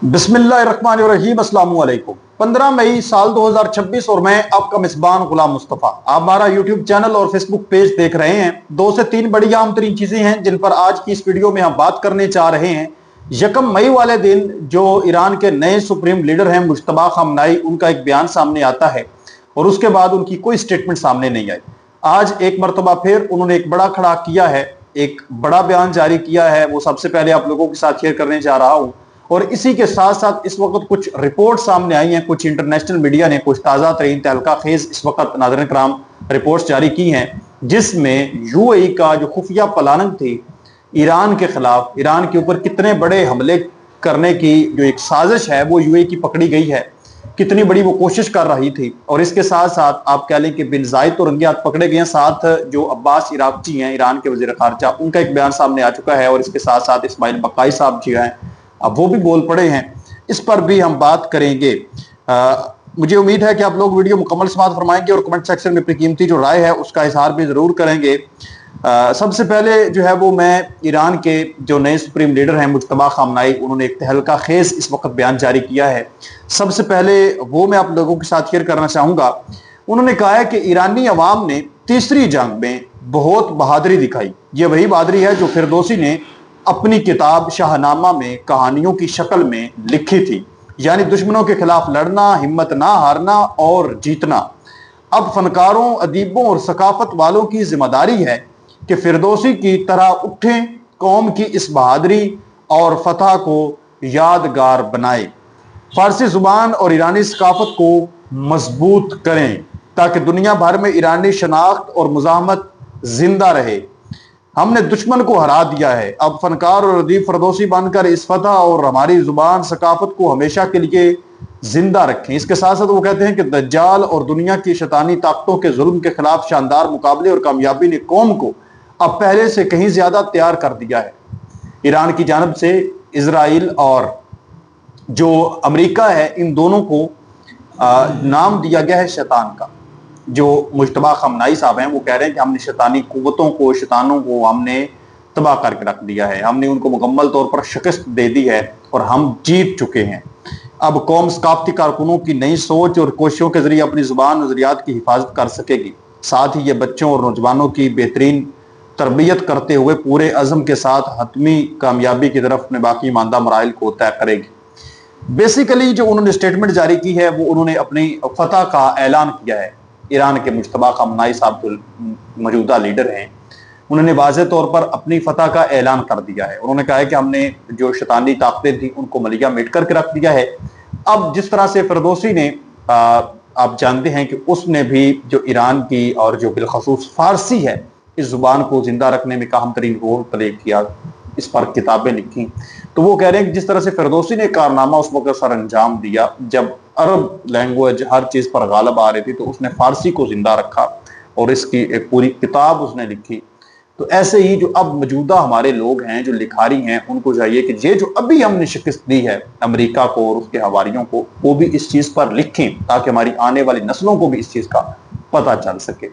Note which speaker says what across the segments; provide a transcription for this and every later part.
Speaker 1: बिस्मिल्लाहिर्रहमानिर्रहीम। अस्सलाम वालेकुम। 15 मई साल 2026 और मैं आपका मेजबान गुलाम मुस्तफ़ा। आप हमारा यूट्यूब चैनल और फेसबुक पेज देख रहे हैं। 2 से 3 बड़ी अहम तरीन चीजें हैं जिन पर आज की इस वीडियो में हम बात करने चाह रहे हैं। 1 मई वाले दिन जो ईरान के नए सुप्रीम लीडर हैं मुज्तबा खामनाई, उनका एक बयान सामने आता है और उसके बाद उनकी कोई स्टेटमेंट सामने नहीं आई। आज एक मरतबा फिर उन्होंने एक बड़ा खड़ा किया है, एक बड़ा बयान जारी किया है। वो सबसे पहले आप लोगों के साथ शेयर करने जा रहा हूं। और इसी के साथ साथ इस वक्त कुछ रिपोर्ट सामने आई हैं, कुछ इंटरनेशनल मीडिया ने कुछ ताज़ा तरीन तहलका खेज इस वक्त नाज़रीन कराम रिपोर्ट्स जारी की हैं, जिसमें यूएई का जो खुफिया प्लानिंग थी ईरान के खिलाफ, ईरान के ऊपर कितने बड़े हमले करने की जो एक साजिश है वो यूएई की पकड़ी गई है, कितनी बड़ी वो कोशिश कर रही थी। और इसके साथ साथ आप कह लें कि बिन जायद तो रंगे हाथ पकड़े गए हैं, साथ जो अब्बास इराक्ची हैं ईरान के वजीर खारजा, उनका एक बयान सामने आ चुका है। और इसके साथ साथ इस्माइल बकाई साहब जी हैं, अब वो भी बोल पड़े हैं। इस पर भी हम बात करेंगे। मुझे उम्मीद है कि आप लोग वीडियो मुकम्मल समाअत फरमाएंगे और कमेंट सेक्शन में अपनी कीमती जो राय है उसका इजहार भी जरूर करेंगे। सबसे पहले जो है वो मैं ईरान के जो नए सुप्रीम लीडर हैं मुज्तबा खामनाई, उन्होंने एक तहलका खेज इस वक्त बयान जारी किया है। सबसे पहले वो मैं आप लोगों के साथ शेयर करना चाहूँगा। उन्होंने कहा है कि ईरानी अवाम ने तीसरी जंग में बहुत बहादुरी दिखाई। ये वही बहादुरी है जो फिरदौसी ने अपनी किताब शाहनामा में कहानियों की शक्ल में लिखी थी, यानी दुश्मनों के खिलाफ लड़ना, हिम्मत ना हारना और जीतना। अब फनकारों, अदीबों और सकाफत वालों की जिम्मेदारी है कि फिरदौसी की तरह उठें, कौम की इस बहादुरी और फतह को यादगार बनाए, फारसी जुबान और ईरानी सकाफत को मजबूत करें ताकि दुनिया भर में ईरानी शनाख्त और मुजाहमत जिंदा रहे। हमने दुश्मन को हरा दिया है, अब फनकार और अदीब फिरदौसी बनकर इस फतह और हमारी जुबान सकाफत को हमेशा के लिए जिंदा रखें। इसके साथ साथ वो कहते हैं कि दज्जाल और दुनिया की शैतानी ताकतों के जुल्म के खिलाफ शानदार मुकाबले और कामयाबी ने कौम को अब पहले से कहीं ज्यादा तैयार कर दिया है। ईरान की जानब से इजराइल और जो अमेरिका है, इन दोनों को नाम दिया गया है शैतान का। जो मुज्तबा खामनाई साहब हैं वो कह रहे हैं कि हमने शैतानी कुव्वतों को, शैतानों को हमने तबाह करके रख दिया है, हमने उनको मुकम्मल तौर पर शिकस्त दे दी है और हम जीत चुके हैं। अब कौम सकाफती कारकुनों की नई सोच और कोशिशों के जरिए अपनी जुबान नजरियात की हिफाजत कर सकेगी। साथ ही ये बच्चों और नौजवानों की बेहतरीन तरबियत करते हुए पूरे अज़म के साथ हतमी कामयाबी की तरफ अपने बाकी ईमानदार मराइल को तय करेगी। बेसिकली जो उन्होंने स्टेटमेंट जारी की है वो उन्होंने अपनी फतह का ऐलान किया है। ईरान के मुज्तबा खामनाई साहब जो मौजूदा लीडर हैं, उन्होंने वाज़ेह तौर पर अपनी फतह का ऐलान कर दिया है। उन्होंने कहा है कि हमने जो शैतानी ताकतें थी उनको मलिया मिट करके रख दिया है। अब जिस तरह से फिरदौसी ने आप जानते हैं कि उसने भी जो ईरान की और जो बिलखसूस फारसी है इस जुबान को जिंदा रखने में अहम तरीन रोल प्ले किया, इस पर किताबें लिखी। तो वो कह रहे हैं कि जिस तरह से फिरदौसी ने कारनामा उस वक्त सर अंजाम दिया जब अरब लैंग्वेज हर चीज पर गालब आ रही थी, तो उसने फारसी को जिंदा रखा और इसकी एक पूरी किताब उसने लिखी। तो ऐसे ही जो अब मौजूदा हमारे लोग हैं जो लिखारी हैं, उनको चाहिए कि ये जो अभी हमने शिकस्त दी है अमेरिका को और उसके हवारियों को, वो भी इस चीज पर लिखें ताकि हमारी आने वाली नस्लों को भी इस चीज का पता चल सके।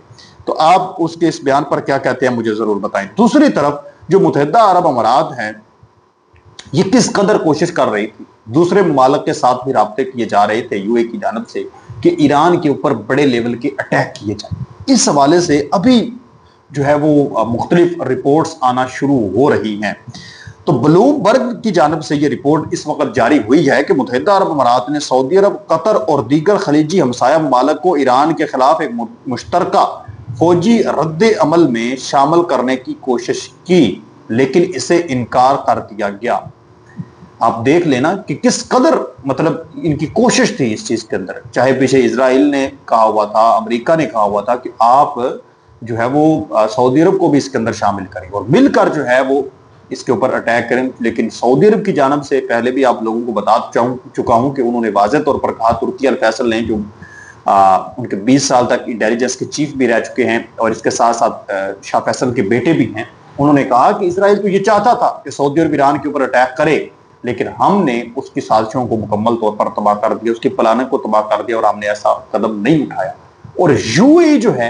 Speaker 1: तो आप उसके इस बयान पर क्या कहते हैं मुझे जरूर बताएं। दूसरी तरफ जो मुत्तहिदा अरब अमारात हैं, ये किस कदर कोशिश कर रही थी, दूसरे ममालिक के साथ भी राब्ते किए जा रहे थे यूएई की जानब से कि ईरान के ऊपर बड़े लेवल के अटैक किए जाए। इस हवाले से अभी जो है वो मुख्तलिफ रिपोर्ट्स आना शुरू हो रही हैं। तो ब्लूमबर्ग की जानब से ये रिपोर्ट इस वक्त जारी हुई है कि मुत्तहिदा अरब अमारात ने सऊदी अरब, कतर और दीगर खलीजी हमसाया ममालिक को ईरान के खिलाफ एक मुश्तरका फौजी रद्द अमल में शामिल करने की कोशिश की, लेकिन इसे इनकार कर दिया गया। आप देख लेना कि किस कदर मतलब इनकी कोशिश थी इस चीज के अंदर। चाहे पीछे इजराइल ने कहा हुआ था, अमेरिका ने कहा हुआ था कि आप जो है वो सऊदी अरब को भी इसके अंदर शामिल करें और मिलकर जो है वो इसके ऊपर अटैक करें। लेकिन सऊदी अरब की जानब से पहले भी आप लोगों को बता चुका हूं कि उन्होंने वाज़ेह तौर पर कहा, तुर्की अल फैसल ने जो उनके 20 साल तक इंटेलिजेंस के चीफ भी रह चुके हैं और इसके साथ साथ शाह फैसल के बेटे भी हैं, उन्होंने कहा कि इजराइल तो ये चाहता था कि सऊदी अरब ईरान के ऊपर अटैक करे, लेकिन हमने उसकी साजिशों को मुकम्मल तौर पर तबाह कर दिया, उसकी प्लानिंग को तबाह कर दिया और हमने ऐसा कदम नहीं उठाया। और यूएई जो है,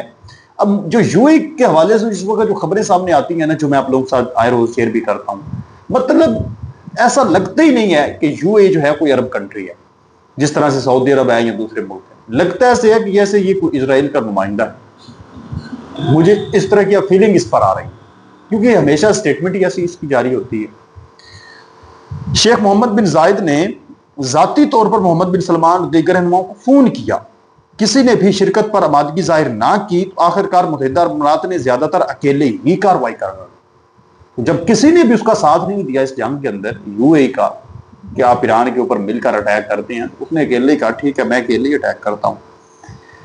Speaker 1: अब जो यूएई के हवाले से इस वक्त जो खबरें सामने आती हैं ना, जो मैं आप लोगों के साथ आए रोज शेयर भी करता हूँ, मतलब ایسا لگتا ہی نہیں ہے کہ یو اے جو ہے کوئی عرب کنٹری ہے، جس طرح سے سعودی عرب ہے یا دوسرے ملک ہیں، لگتا ایسے ہے کہ جیسے یہ کوئی اسرائیل کا نمائندہ ہے۔ مجھے اس طرح کی فیلنگ اس پر آ رہی ہے، کیونکہ ہمیشہ اسٹیٹمنٹ ایسی اس کی جاری ہوتی ہے۔ شیخ محمد بن زائد نے ذاتی طور پر محمد بن سلمان اور دیگر رہنماؤں کو فون کیا، کسی نے بھی شرکت پر آمادگی ظاہر نہ کی تو آخرکار متحدہ عرب امارات نے زیادہ تر اکیلے ہی کارروائی کرنا، جب کسی نے بھی اس کا ساتھ نہیں دیا اس جنگ کے اندر یو اے کا کہ آپ ایران کے اوپر مل کر اٹیک کرتے ہیں، اس نے اکیلے کہا ٹھیک ہے میں اکیلے ہی اٹیک کرتا ہوں،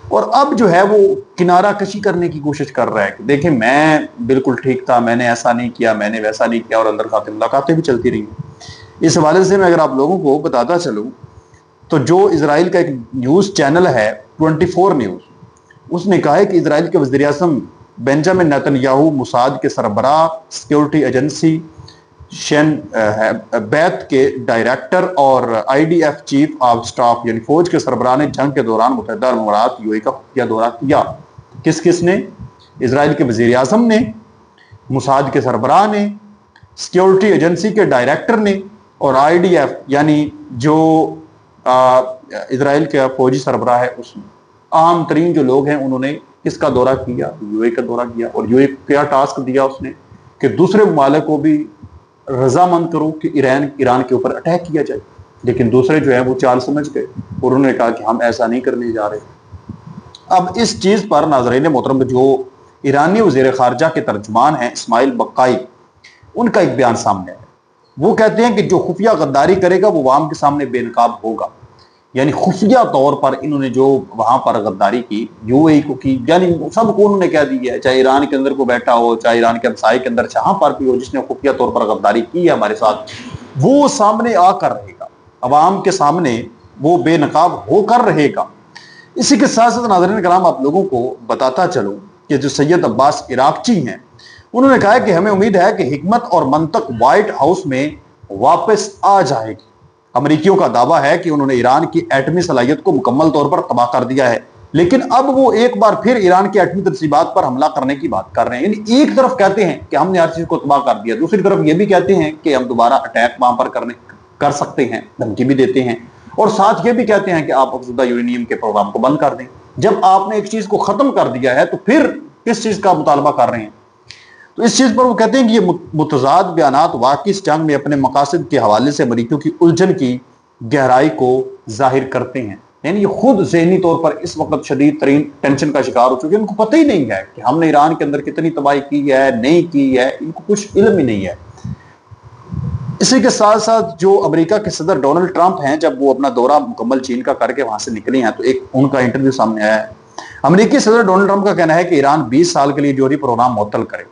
Speaker 1: اور اب جو ہے وہ کنارہ کشی کرنے کی کوشش کر رہا ہے کہ دیکھیں میں بالکل ٹھیک تھا، میں نے ایسا نہیں کیا، میں نے ویسا نہیں کیا، اور اندر خاطر ملاقاتیں بھی چلتی رہی۔ اس حوالے سے میں اگر آپ لوگوں کو بتاتا چلوں تو جو اسرائیل کا ایک نیوز چینل ہے 24 نیوز، اس نے کہا ہے کہ اسرائیل کے وزیر اعظم بنجامن نیتن یاہو، موساد کے سربراہ، سیکیورٹی ایجنسی شین بیت کے ڈائریکٹر اور I D F chief of staff یعنی فوج کے سربراہ نے جنگ کے دوران متحدہ عرب امارات یو اے کا خفیہ دورہ کیا۔ کس نے؟ اسرائیل کے وزیر اعظم نے، موساد کے سربراہ نے، سیکیورٹی ایجنسی کے ڈائریکٹر نے، اور آئی ڈی ایف یعنی جو اسرائیل کا فوجی سربراہ ہے اس نے، عام ترین جو لوگ ہیں انہوں نے کس کا دورہ کیا؟ یو اے کا دورہ کیا۔ اور یو اے کیا ٹاسک دیا اس نے کہ دوسرے ممالک کو بھی رضامند کرو کہ ایران کے اوپر اٹیک کیا جائے، لیکن دوسرے جو ہیں وہ چال سمجھ گئے اور انہوں نے کہا کہ ہم ایسا نہیں کرنے جا رہے۔ اب اس چیز پر ناظرین محترم جو ایرانی وزیر خارجہ کے ترجمان ہیں اسماعیل بقائی، ان کا ایک بیان سامنے ہے۔ وہ کہتے ہیں کہ جو خفیہ غداری کرے گا وہ عوام کے سامنے بے نقاب ہوگا، یعنی خفیہ طور پر انہوں نے جو وہاں پر غداری کی یو اے کو کی، یعنی سب کو انہوں نے کہہ دی ہے، چاہے ایران کے اندر کو بیٹھا ہو، چاہے ایران کے ہمسائے کے اندر جہاں پر بھی ہو جس نے خفیہ طور پر غداری کی ہے ہمارے ساتھ، وہ سامنے آ کر رہے گا، عوام کے سامنے وہ بے نقاب ہو کر رہے گا۔ اسی کے ساتھ ساتھ ناظرین کرام آپ لوگوں کو بتاتا چلوں کہ جو سید عباس عراقچی ہیں انہوں نے کہا ہے کہ ہمیں امید ہے کہ حکمت اور منطق وائٹ ہاؤس میں واپس آ جائے گی۔ امریکیوں کا دعویٰ ہے کہ انہوں نے ایران کی ایٹمی صلاحیت کو مکمل طور پر تباہ کر دیا ہے، لیکن اب وہ ایک بار پھر ایران کی ایٹمی تنصیبات پر حملہ کرنے کی بات کر رہے ہیں۔ یعنی ایک طرف کہتے ہیں کہ ہم نے ہر چیز کو تباہ کر دیا، دوسری طرف یہ بھی کہتے ہیں کہ ہم دوبارہ اٹیک وہاں پر کر سکتے ہیں، دھمکی بھی دیتے ہیں، اور ساتھ یہ بھی کہتے ہیں کہ آپ افزودہ یورینیم کے پروگرام کو بند کر دیں۔ جب آپ نے ایک چیز کو ختم کر دیا ہے تو پھر کس چیز کا مطالبہ کر رہے ہیں؟ تو اس چیز پر وہ کہتے ہیں کہ یہ متضاد بیانات واقعی اس جنگ میں اپنے مقاصد کے حوالے سے امریکیوں کی الجھن کی گہرائی کو ظاہر کرتے ہیں۔ یعنی یہ خود ذہنی طور پر اس وقت شدید ترین ٹینشن کا شکار ہو چکے ہیں، ان کو پتہ ہی نہیں ہے کہ ہم نے ایران کے اندر کتنی تباہی کی ہے، نہیں کی ہے، ان کو کچھ علم ہی نہیں ہے۔ اسی کے ساتھ ساتھ جو امریکہ کے صدر ڈونلڈ ٹرمپ ہیں، جب وہ اپنا دورہ مکمل چین کا کر کے وہاں سے نکلے ہیں تو ایک ان کا انٹرویو سامنے آیا ہے۔ امریکی صدر ڈونلڈ ٹرمپ کا کہنا ہے کہ ایران 20 سال کے لیے جوہری پروگرام معطل کرے،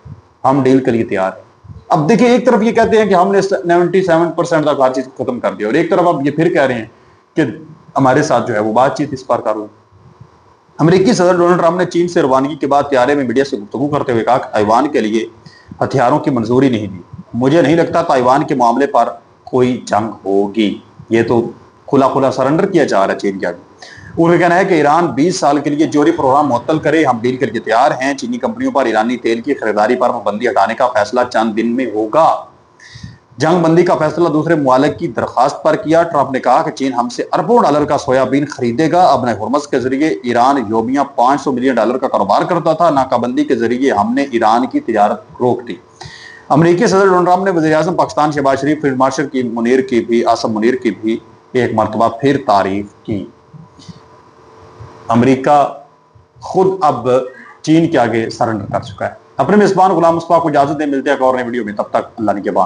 Speaker 1: ہم ڈیل کے لیے تیار ہیں۔ اب دیکھیں ایک طرف یہ کہتے ہیں کہ ہم نے 97% تک ہر چیز ختم کر دیا، اور ایک طرف اب یہ پھر کہہ رہے ہیں کہ ہمارے ساتھ جو ہے وہ بات چیت اس پر کرو۔ امریکی صدر ڈونلڈ ٹرمپ نے چین سے روانگی کے بعد طیارے میں میڈیا سے گفتگو کرتے ہوئے کہا کہ تائیوان کے لیے ہتھیاروں کی منظوری نہیں دی، مجھے نہیں لگتا تائیوان کے معاملے پر کوئی جنگ ہوگی، یہ تو کھلا سرنڈر کیا جا رہا ہے چین کے آگے۔ انہوں نے کہنا ہے کہ ایران 20 سال کے لیے جوہری پروگرام معطل کرے، ہم ڈیل کے لیے تیار ہیں، چینی کمپنیوں پر ایرانی تیل کی خریداری پر پابندی ہٹانے کا فیصلہ چند دن میں ہوگا۔ جنگ بندی کا فیصلہ دوسرے ممالک کی درخواست پر کیا۔ ٹرمپ نے کہا کہ چین ہم سے اربوں ڈالر کا سویا بین خریدے گا، ابن ہرمز کے ذریعے ایران یومیہ $500 ملین کا کاروبار کرتا تھا، ناکابندی کے ذریعے ہم نے ایران کی تجارت روک دی۔ امریکی صدر ڈونلڈ ٹرمپ نے وزیر اعظم پاکستان شہباز شریف، فیلڈ مارشل آصم منیر کی بھی ایک مرتبہ پھر تعریف کی۔ امریکہ خود اب چین کے آگے سرنڈر کر چکا ہے۔ اپنے میزبان غلام مصطفیٰ کو اجازت دیں، ملتے ہیں ایک اور نئی ویڈیو میں، تب تک اللہ نگہبان۔